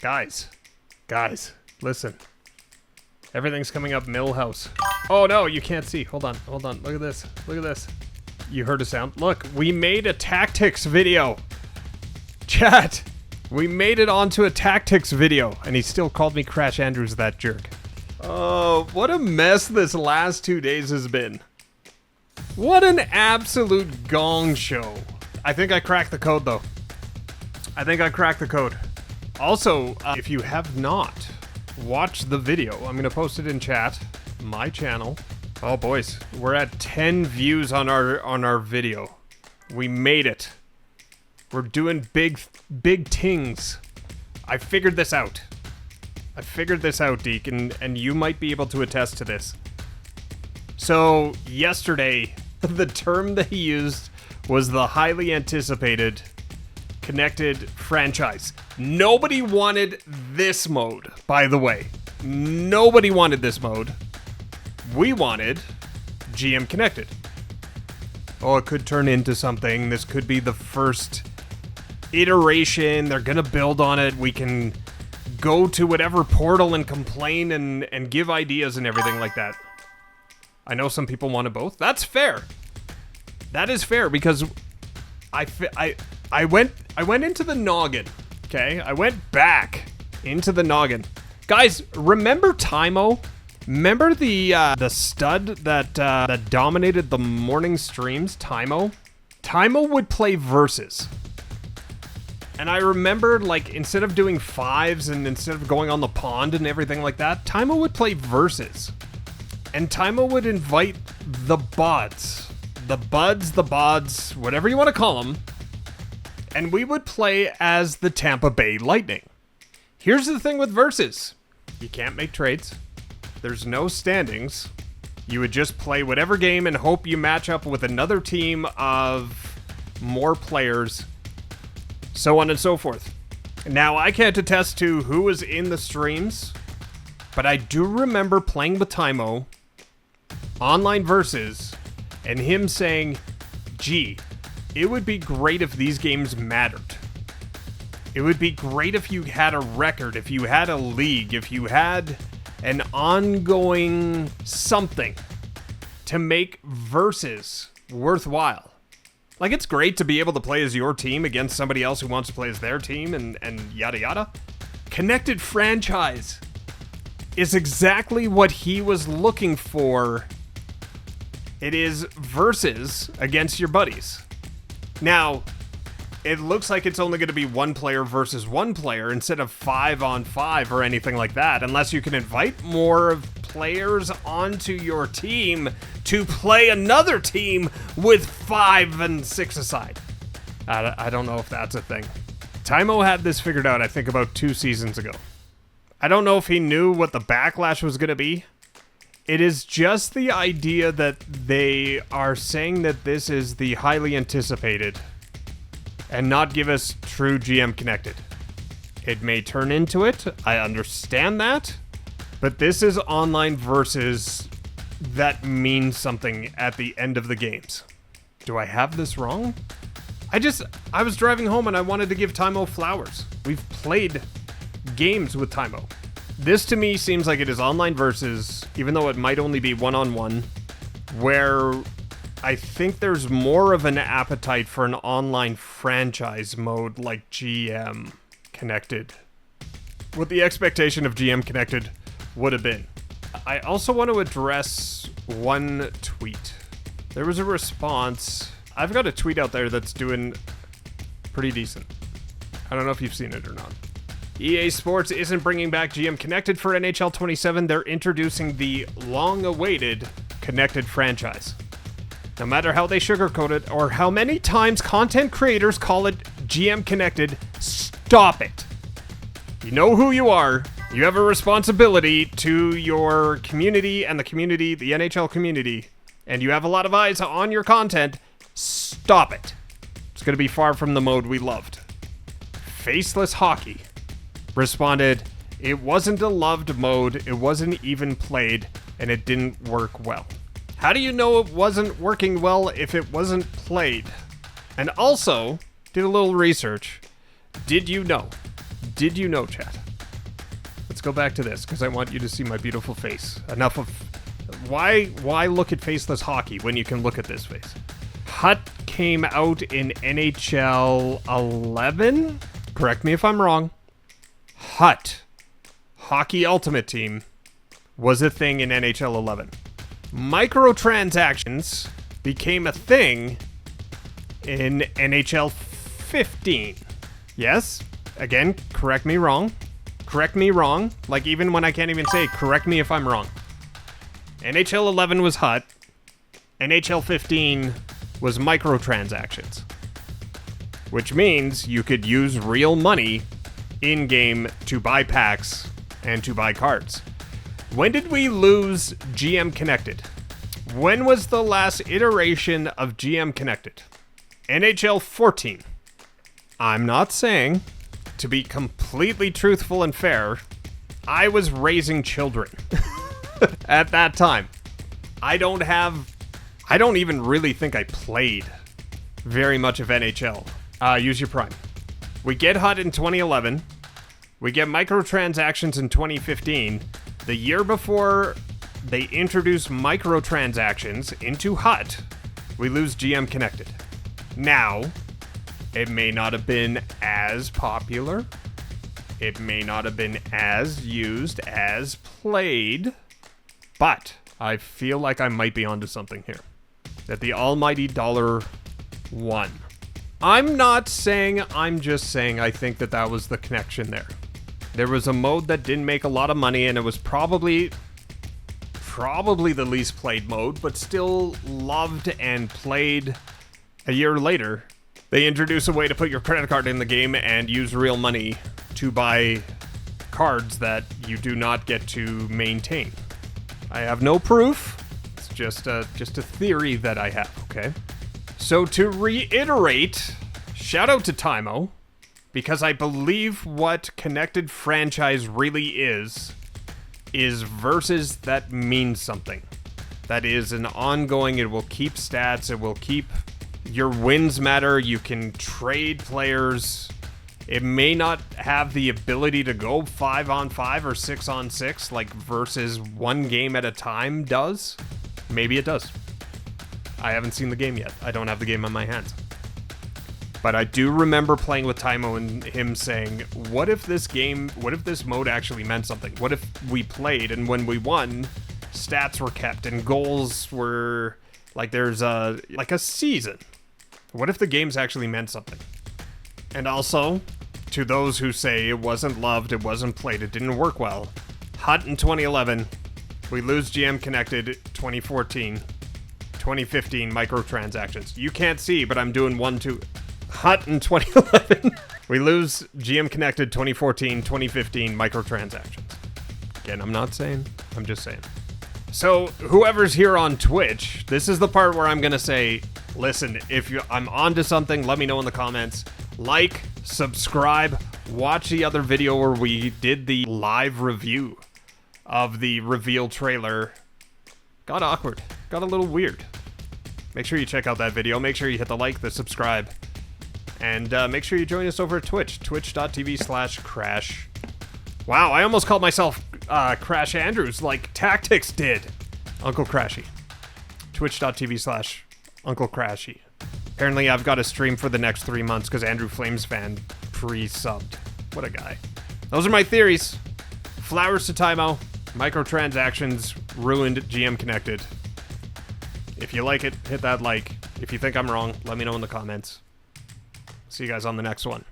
Guys, listen. Everything's coming up Millhouse. Oh no, you can't see. Hold on. Look at this. You heard a sound? Look, we made a tactics video. Chat, we made it onto a tactics video, and he still called me Crash Andrews, that jerk. Oh, what a mess this last 2 days has been. What an absolute gong show. I think I cracked the code, though. Also, if you have not watched the video, I'm going to post it in chat, my channel. Oh, boys, we're at 10 views on our video. We made it. We're doing big things. I figured this out, Deke, and you might be able to attest to this. So, yesterday, the term that he used was the highly anticipated connected franchise. Nobody wanted this mode, by the way. Nobody wanted this mode. We wanted GM Connected. Oh, it could turn into something. This could be the first iteration. They're gonna build on it. We can go to whatever portal and complain and give ideas and everything like that. I know some people wanted both. That's fair. That is fair because I went into the noggin. Okay, I went back into the noggin. Guys, remember Tymo? Remember the stud that dominated the morning streams? Tymo. Tymo would play versus. And I remember, like, instead of doing fives and instead of going on the pond and everything like that, Tymo would play versus. And Tymo would invite the bots. The buds, the bods, whatever you want to call them. And we would play as the Tampa Bay Lightning. Here's the thing with versus. You can't make trades. There's no standings. You would just play whatever game and hope you match up with another team of more players. So on and so forth. Now, I can't attest to who was in the streams, but I do remember playing with Tymo, online versus, and him saying, gee, it would be great if these games mattered. It would be great if you had a record, if you had a league, if you had an ongoing something to make versus worthwhile. Like, it's great to be able to play as your team against somebody else who wants to play as their team and yada yada. Connected franchise is exactly what he was looking for. It is versus against your buddies. Now, it looks like it's only going to be one player versus one player instead of 5-on-5 or anything like that, unless you can invite more of players onto your team to play another team with 5 and 6 aside. I don't know if that's a thing. Tymo had this figured out, I think, about 2 seasons ago. I don't know if he knew what the backlash was going to be. It is just the idea that they are saying that this is the highly anticipated and not give us true GM Connected. It may turn into it, I understand that, but this is online versus that means something at the end of the games. Do I have this wrong? I was driving home and I wanted to give Tymo flowers. We've played games with Tymo. This to me seems like it is online versus, even though it might only be one-on-one, where I think there's more of an appetite for an online franchise mode like GM Connected. What the expectation of GM Connected would have been. I also want to address one tweet. There was a response. I've got a tweet out there that's doing pretty decent. I don't know if you've seen it or not. EA Sports isn't bringing back GM Connected for NHL 27. They're introducing the long-awaited Connected franchise. No matter how they sugarcoat it or how many times content creators call it GM Connected, stop it. You know who you are. You have a responsibility to your community and the community, the NHL community, and you have a lot of eyes on your content. Stop it. It's going to be far from the mode we loved. Faceless Hockey responded, it wasn't a loved mode, it wasn't even played, and it didn't work well. How do you know it wasn't working well if it wasn't played? And also, did a little research. Did you know, chat, let's go back to this, because I want you to see my beautiful face. Enough of... Why look at faceless hockey when you can look at this face? Hut came out in NHL 11? Correct me if I'm wrong. Hut, Hockey Ultimate Team, was a thing in NHL 11. Microtransactions became a thing in NHL 15. Yes? Again, correct me wrong. Correct me wrong. Like, even when I can't even say, correct me if I'm wrong. NHL 11 was Hut. NHL 15 was microtransactions. Which means you could use real money in-game to buy packs and to buy cards. When did we lose GM Connected? When was the last iteration of GM Connected? NHL 14. I'm not saying, to be completely truthful and fair, I was raising children at that time. I don't even really think I played very much of NHL. Use your Prime. We get Hut in 2011. We get microtransactions in 2015. The year before they introduce microtransactions into Hut, we lose GM Connected. Now, it may not have been as popular. It may not have been as used, as played, but I feel like I might be onto something here. That the almighty dollar won. I'm not saying, I'm just saying I think that was the connection there. There was a mode that didn't make a lot of money, and it was probably the least played mode, but still loved and played. A year later, they introduce a way to put your credit card in the game and use real money to buy cards that you do not get to maintain. I have no proof. It's just a theory that I have, okay? So to reiterate, shout out to Tymo, because I believe what Connected Franchise really is versus that means something. That is an ongoing, it will keep stats, it will keep your wins matter, you can trade players. It may not have the ability to go 5-on-5 or 6-on-6 like versus one game at a time does. Maybe it does. I haven't seen the game yet. I don't have the game on my hands. But I do remember playing with Tymo and him saying, what if this mode actually meant something? What if we played and when we won, stats were kept and goals were, like there's a season? What if the games actually meant something? And also, to those who say it wasn't loved, it wasn't played, it didn't work well, Hut in 2011, we lose GM Connected 2014, 2015 microtransactions. You can't see, but I'm doing 1-2. Hut in 2011. We lose GM Connected 2014, 2015 microtransactions. Again, I'm not saying, I'm just saying. So, whoever's here on Twitch, this is the part where I'm going to say, listen, if I'm onto something, let me know in the comments. Like, subscribe, watch the other video where we did the live review of the reveal trailer. Got awkward. Got a little weird. Make sure you check out that video. Make sure you hit the like, the subscribe. And make sure you join us over at Twitch. Twitch.tv/Crash. Wow, I almost called myself Crash Andrews like Tactics did. Uncle Crashy. Twitch.tv/Uncle Crashy. Apparently I've got a stream for the next 3 months because Andrew Flames fan pre-subbed. What a guy. Those are my theories. Flowers to Tymo. Microtransactions ruined GM Connected. If you like it, hit that like. If you think I'm wrong, let me know in the comments. See you guys on the next one.